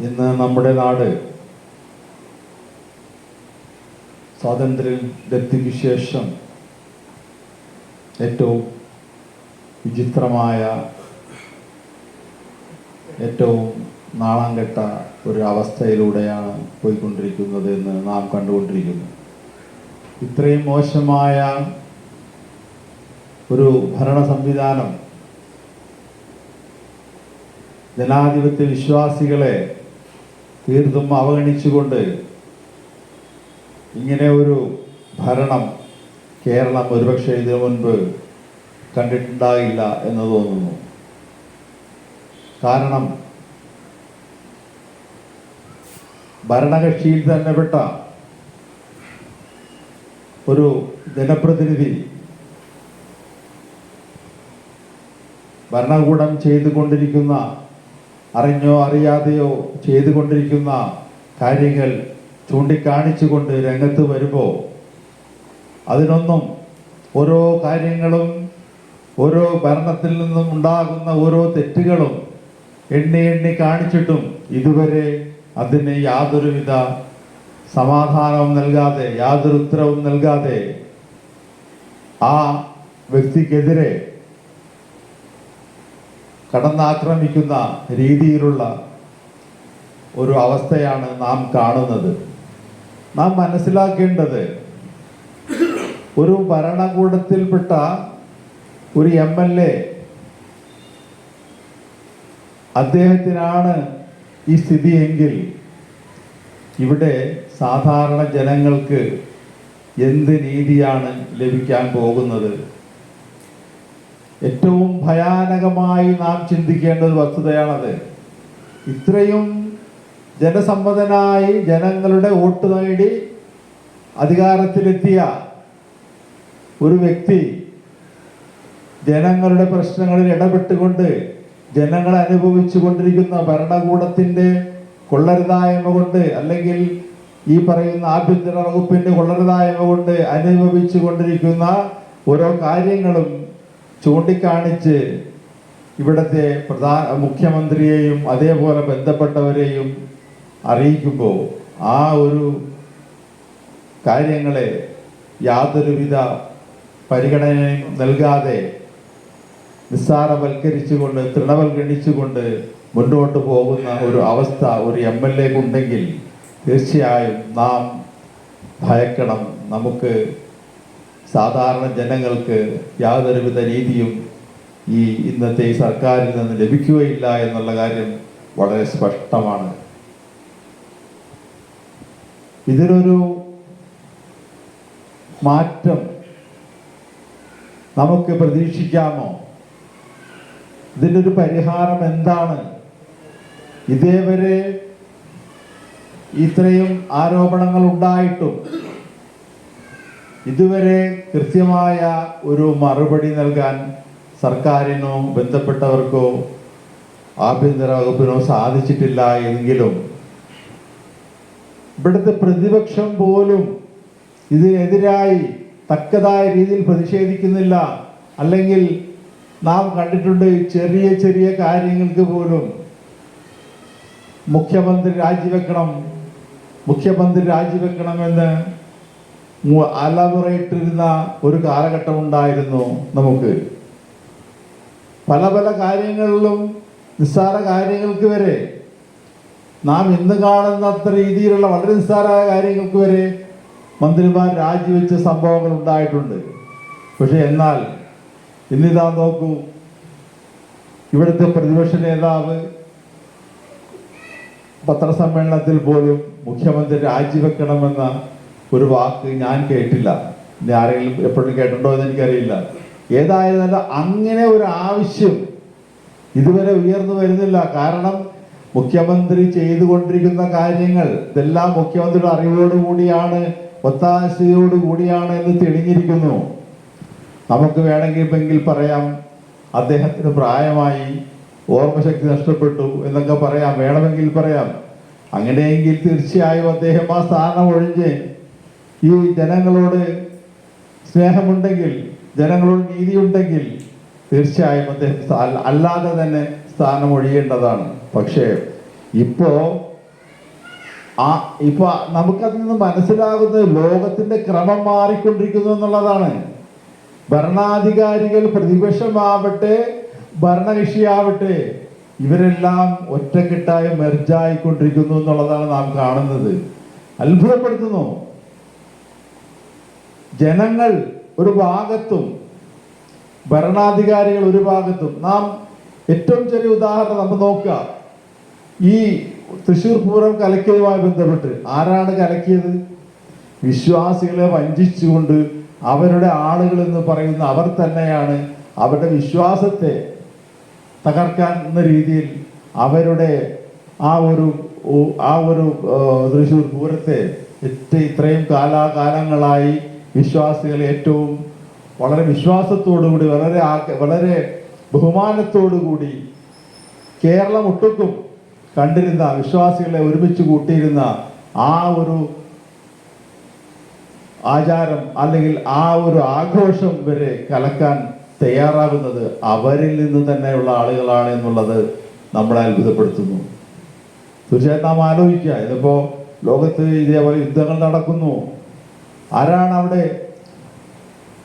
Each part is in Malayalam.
ഇന്ന് നമ്മുടെ നാട് സ്വാതന്ത്ര്യലബ്ധിക്ക് ശേഷം ഏറ്റവും വിചിത്രമായ, ഏറ്റവും നാണം കെട്ട ഒരു അവസ്ഥയിലൂടെയാണ് പോയിക്കൊണ്ടിരിക്കുന്നത് എന്ന് നാം കണ്ടുകൊണ്ടിരിക്കുന്നു. ഇത്രയും മോശമായ ഒരു ഭരണ സംവിധാനം ജനാധിപത്യ വിശ്വാസികളെ തീർത്തും അവഗണിച്ചുകൊണ്ട് ഇങ്ങനെ ഒരു ഭരണം കേരളം ഒരുപക്ഷെ ഇതിനു മുൻപ് കണ്ടിട്ടുണ്ടാകില്ല എന്ന് തോന്നുന്നു. കാരണം ഭരണകക്ഷിയിൽ തന്നെ പെട്ട ഒരു ജനപ്രതിനിധി ഭരണകൂടം ചെയ്തുകൊണ്ടിരിക്കുന്ന, അറിഞ്ഞോ അറിയാതെയോ ചെയ്തുകൊണ്ടിരിക്കുന്ന കാര്യങ്ങൾ ചൂണ്ടിക്കാണിച്ചുകൊണ്ട് രംഗത്ത് വരുമ്പോൾ അതിനൊന്നും ഓരോ കാര്യങ്ങളും, ഓരോ ഭരണത്തിൽ നിന്നും ഉണ്ടാകുന്ന ഓരോ തെറ്റുകളും എണ്ണി എണ്ണി കാണിച്ചിട്ടും ഇതുവരെ അതിന് യാതൊരുവിധ സമാധാനവും നൽകാതെ, യാതൊരു ഉത്തരവും നൽകാതെ ആ വ്യക്തിക്കെതിരെ കടന്നാക്രമിക്കുന്ന രീതിയിലുള്ള ഒരു അവസ്ഥയാണ് നാം കാണുന്നത്. നാം മനസ്സിലാക്കേണ്ടത്, ഒരു ഭരണകൂടത്തിൽപ്പെട്ട ഒരു MLA അദ്ദേഹത്തിനാണ് ഈ സ്ഥിതിയെങ്കിൽ ഇവിടെ സാധാരണ ജനങ്ങൾക്ക് എന്ത് നീതിയാണ് ലഭിക്കാൻ പോകുന്നത്? ഏറ്റവും ഭയാനകമായി നാം ചിന്തിക്കേണ്ട ഒരു വസ്തുതയാണത്. ഇത്രയും ജനസമ്മതനായി ജനങ്ങളുടെ വോട്ട് നേടി അധികാരത്തിലെത്തിയ ഒരു വ്യക്തി ജനങ്ങളുടെ പ്രശ്നങ്ങളിൽ ഇടപെട്ടുകൊണ്ട് ജനങ്ങൾ അനുഭവിച്ചു കൊണ്ടിരിക്കുന്ന ഭരണകൂടത്തിൻ്റെ കൊള്ളരുതായ്മ കൊണ്ട്, അല്ലെങ്കിൽ ഈ പറയുന്ന ആഭ്യന്തര വകുപ്പിൻ്റെ കൊള്ളരുതായ്മ കൊണ്ട് അനുഭവിച്ചു കൊണ്ടിരിക്കുന്ന ഓരോ കാര്യങ്ങളും ചൂണ്ടിക്കാണിച്ച് ഇവിടുത്തെ മുഖ്യമന്ത്രിയെയും അതേപോലെ ബന്ധപ്പെട്ടവരെയും അറിയിക്കുമ്പോൾ ആ ഒരു കാര്യങ്ങളെ യാതൊരുവിധ പരിഗണനയും നൽകാതെ നിസ്സാരവൽക്കരിച്ചുകൊണ്ട്, തൃണവൽക്കരിച്ചുകൊണ്ട് മുന്നോട്ട് പോകുന്ന ഒരു അവസ്ഥ ഒരു MLA ഉണ്ടെങ്കിൽ തീർച്ചയായും നാം ഭയക്കണം. നമുക്ക് സാധാരണ ജനങ്ങൾക്ക് യാതൊരുവിധ രീതിയും ഈ ഇന്നത്തെ ഈ സർക്കാരിൽ നിന്ന് ലഭിക്കുകയില്ല എന്നുള്ള കാര്യം വളരെ സ്പഷ്ടമാണ്. ഇതിനൊരു മാറ്റം നമുക്ക് പ്രതീക്ഷിക്കാമോ? ഇതിനൊരു പരിഹാരം എന്താണ്? ഇതേവരെ ഇത്രയും ആരോപണങ്ങൾ ഉണ്ടായിട്ടും ഇതുവരെ കൃത്യമായ ഒരു മറുപടി നൽകാൻ സർക്കാരിനോ ബന്ധപ്പെട്ടവർക്കോ ആഭ്യന്തര വകുപ്പിനോ സാധിച്ചിട്ടില്ല എങ്കിലും ഇവിടുത്തെ പ്രതിപക്ഷം പോലും ഇതിനെതിരായി തക്കതായ രീതിയിൽ പ്രതിഷേധിക്കുന്നില്ല. അല്ലെങ്കിൽ നാം കണ്ടിട്ടുണ്ട്, ചെറിയ ചെറിയ കാര്യങ്ങൾക്ക് പോലും മുഖ്യമന്ത്രി രാജിവെക്കണമെന്ന് അലമുറയിട്ടിരുന്ന ഒരു കാലഘട്ടം ഉണ്ടായിരുന്നു. നമുക്ക് പല പല കാര്യങ്ങളിലും, നിസ്സാര കാര്യങ്ങൾക്ക് വരെ, നാം ഇന്ന് കാണുന്ന അത്ര രീതിയിലുള്ള വളരെ നിസ്സാരമായ കാര്യങ്ങൾക്ക് വരെ മന്ത്രിമാർ രാജിവെച്ച സംഭവങ്ങൾ ഉണ്ടായിട്ടുണ്ട്. പക്ഷെ എന്നാൽ ഇന്നിതാ നോക്കൂ, ഇവിടുത്തെ പ്രതിപക്ഷ നേതാവ് പത്രസമ്മേളനത്തിൽ പോലും മുഖ്യമന്ത്രി രാജിവെക്കണമെന്ന ഒരു വാക്ക് ഞാൻ കേട്ടില്ല. ഇനി ആരെങ്കിലും എപ്പോഴും കേട്ടിട്ടുണ്ടോ എന്ന് എനിക്കറിയില്ല. ഏതായാലും അങ്ങനെ ഒരു ആവശ്യം ഇതുവരെ ഉയർന്നു വരുന്നില്ല. കാരണം മുഖ്യമന്ത്രി ചെയ്തുകൊണ്ടിരിക്കുന്ന കാര്യങ്ങൾ ഇതെല്ലാം മുഖ്യമന്ത്രിയുടെ അറിവോടുകൂടിയാണ്, ഒത്താശയോടുകൂടിയാണ് എന്ന് തെളിഞ്ഞിരിക്കുന്നു. നമുക്ക് വേണമെങ്കിൽ പറയാം അദ്ദേഹത്തിന് പ്രായമായി, ഓർമ്മശക്തി നഷ്ടപ്പെട്ടു എന്നൊക്കെ പറയാം, വേണമെങ്കിൽ പറയാം. അങ്ങനെയെങ്കിൽ തീർച്ചയായും അദ്ദേഹം ആ സ്ഥാനം ഒഴിഞ്ഞ് ഈ ജനങ്ങളോട് സ്നേഹമുണ്ടെങ്കിൽ, ജനങ്ങളോട് നീതിയുണ്ടെങ്കിൽ തീർച്ചയായും അദ്ദേഹം അല്ലാതെ തന്നെ സ്ഥാനം ഒഴിയേണ്ടതാണ്. പക്ഷേ ഇപ്പോൾ ഇപ്പൊ നമുക്കതിൽ നിന്ന് മനസ്സിലാകുന്നത് ലോകത്തിന്റെ ക്രമം മാറിക്കൊണ്ടിരിക്കുന്നു എന്നുള്ളതാണ്. ഭരണാധികാരികൾ, പ്രതിപക്ഷമാവട്ടെ ഭരണകക്ഷിയാവട്ടെ, ഇവരെല്ലാം ഒറ്റക്കെട്ടായി മെർജായിക്കൊണ്ടിരിക്കുന്നു എന്നുള്ളതാണ് നാം കാണുന്നത്. അത്ഭുതപ്പെടുത്തുന്നു. ജനങ്ങൾ ഒരു ഭാഗത്തും ഭരണാധികാരികൾ ഒരു ഭാഗത്തും. നാം ഏറ്റവും ചെറിയ ഉദാഹരണം നമ്മൾ നോക്കുക. ഈ തൃശ്ശൂർ പൂരം കലക്കിയതുമായി ബന്ധപ്പെട്ട് ആരാണ് കലക്കിയത്? വിശ്വാസികളെ വഞ്ചിച്ചുകൊണ്ട് അവരുടെ ആളുകൾ എന്ന് പറയുന്ന അവർ തന്നെയാണ് അവരുടെ വിശ്വാസത്തെ തകർക്കാൻ എന്ന രീതിയിൽ അവരുടെ ആ ഒരു തൃശ്ശൂർ പൂരത്തെ ഇത്രയും കാലാകാലങ്ങളായി വിശ്വാസികൾ ഏറ്റവും വളരെ വിശ്വാസത്തോടുകൂടി വളരെ ബഹുമാനത്തോടുകൂടി കേരളം ഒട്ടുക്കും കണ്ടിരുന്ന വിശ്വാസികളെ ഒരുമിച്ച് കൂട്ടിയിരുന്ന ആ ഒരു ആചാരം അല്ലെങ്കിൽ ആ ഒരു ആഘോഷം വരെ കലക്കാൻ തയ്യാറാകുന്നത് അവരിൽ നിന്ന് തന്നെയുള്ള ആളുകളാണ് എന്നുള്ളത് നമ്മളെ അത്ഭുതപ്പെടുത്തുന്നു. തീർച്ചയായിട്ടും നാം ആലോചിക്കുക, ഇതിപ്പോ ലോകത്ത് ഇതേപോലെ യുദ്ധങ്ങൾ നടക്കുന്നു. ആരാണ് അവിടെ?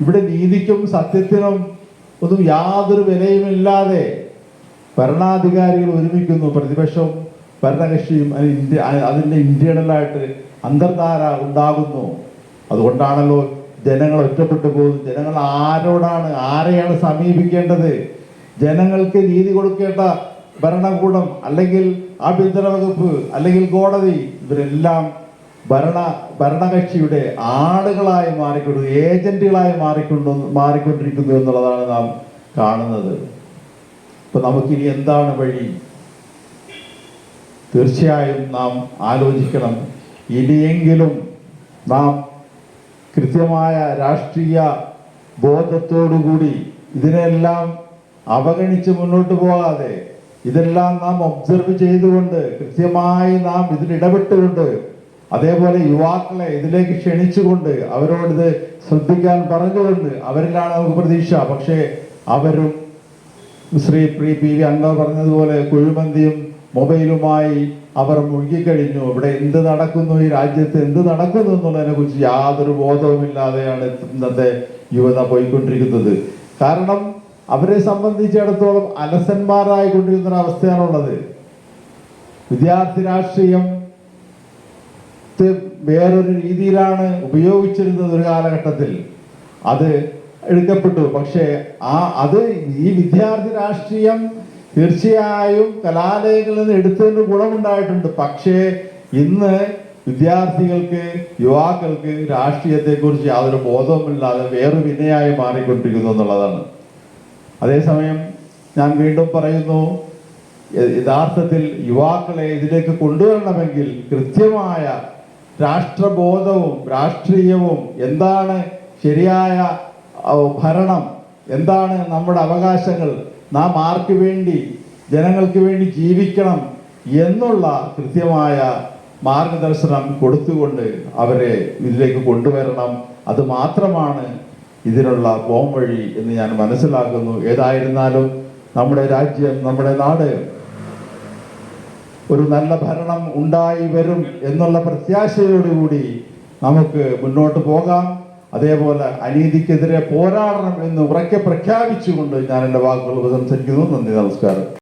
ഇവിടെ നീതിക്കും സത്യത്തിനും ഒന്നും യാതൊരു വിലയുമില്ലാതെ ഭരണാധികാരികൾ ഒരുമിക്കുന്നു, പ്രതിപക്ഷവും ഭരണകക്ഷിയും. അതിൻ്റെ ഇന്റേണലായിട്ട് അന്തർധാര ഉണ്ടാകുന്നു. അതുകൊണ്ടാണല്ലോ ജനങ്ങൾ ഒറ്റപ്പെട്ടു പോകുന്നത്. ജനങ്ങൾ ആരെയാണ് സമീപിക്കേണ്ടത്? ജനങ്ങൾക്ക് നീതി കൊടുക്കേണ്ട ഭരണകൂടം അല്ലെങ്കിൽ ആഭ്യന്തര വകുപ്പ് അല്ലെങ്കിൽ കോടതി, ഇവരെല്ലാം ഭരണകക്ഷിയുടെ ആളുകളായി ഏജന്റുകളായി മാറിക്കൊണ്ടിരിക്കുന്നു എന്നുള്ളതാണ് നാം കാണുന്നത്. ഇപ്പൊ നമുക്കിനി എന്താണ് വഴി? തീർച്ചയായും നാം ആലോചിക്കണം. ഇനിയെങ്കിലും നാം കൃത്യമായ രാഷ്ട്രീയ ബോധത്തോടുകൂടി ഇതിനെല്ലാം അവഗണിച്ച് മുന്നോട്ട് പോകാതെ ഇതെല്ലാം നാം ഒബ്സർവ് ചെയ്തുകൊണ്ട് കൃത്യമായി നാം ഇതിൽ ഇടപെട്ടുകൊണ്ട്, അതേപോലെ യുവാക്കളെ ഇതിലേക്ക് ക്ഷണിച്ചുകൊണ്ട് അവരോടിത് ശ്രദ്ധിക്കാൻ പറഞ്ഞുകൊണ്ട്, അവരിലാണ് നമുക്ക് പ്രതീക്ഷ. പക്ഷേ അവരും ശ്രീ പി വി അൻവർ പറഞ്ഞതുപോലെ കുഴിമന്തിയും മൊബൈലുമായി അവർ മുഴുകിക്കഴിഞ്ഞു. ഇവിടെ എന്ത് നടക്കുന്നു, ഈ രാജ്യത്ത് എന്ത് നടക്കുന്നു എന്നുള്ളതിനെ കുറിച്ച് യാതൊരു ബോധവുമില്ലാതെയാണ് ഇന്നത്തെ യുവത പോയിക്കൊണ്ടിരിക്കുന്നത്. കാരണം അവരെ സംബന്ധിച്ചിടത്തോളം അലസന്മാരായിക്കൊണ്ടിരിക്കുന്ന ഒരു അവസ്ഥയാണുള്ളത്. വിദ്യാർത്ഥി രാഷ്ട്രീയം വേറൊരു രീതിയിലാണ് ഉപയോഗിച്ചിരുന്നത് ഒരു കാലഘട്ടത്തിൽ. അത് എടുക്കപ്പെട്ടു. പക്ഷേ ഈ വിദ്യാർത്ഥി രാഷ്ട്രീയം തീർച്ചയായും കലാലയങ്ങളിൽ നിന്ന് എടുത്തതിന് ഗുണമുണ്ടായിട്ടുണ്ട്. പക്ഷേ ഇന്ന് വിദ്യാർത്ഥികൾക്ക്, യുവാക്കൾക്ക് രാഷ്ട്രീയത്തെക്കുറിച്ച് യാതൊരു ബോധവുമില്ലാതെ വേറൊരു വിനയായി മാറിക്കൊണ്ടിരിക്കുന്നു എന്നുള്ളതാണ്. അതേസമയം ഞാൻ വീണ്ടും പറയുന്നു, യഥാർത്ഥത്തിൽ യുവാക്കളെ ഇതിലേക്ക് കൊണ്ടുവരണമെങ്കിൽ കൃത്യമായ രാഷ്ട്രബോധവും രാഷ്ട്രീയവും, എന്താണ് ശരിയായ ഭരണം, എന്താണ് നമ്മുടെ അവകാശങ്ങൾ, നാം ആർക്ക് വേണ്ടി, ജനങ്ങൾക്ക് വേണ്ടി ജീവിക്കണം എന്നുള്ള കൃത്യമായ മാർഗദർശനം കൊടുത്തുകൊണ്ട് അവരെ ഇതിലേക്ക് കൊണ്ടുവരണം. അത് മാത്രമാണ് ഇതിനുള്ള പോംവഴി എന്ന് ഞാൻ മനസ്സിലാക്കുന്നു. ഏതായിരുന്നാലും നമ്മുടെ രാജ്യം, നമ്മുടെ നാട് ഒരു നല്ല ഭരണം ഉണ്ടായി വരും എന്നുള്ള പ്രത്യാശയോടുകൂടി നമുക്ക് മുന്നോട്ട് പോകാം. അതേപോലെ അനീതിക്കെതിരെ പോരാടണം എന്ന് ഉറക്കെ പ്രഖ്യാപിച്ചുകൊണ്ട് ഞാൻ എൻ്റെ വാക്കുകൾ ഉപസംഹരിക്കുന്നു. നന്ദി, നമസ്കാരം.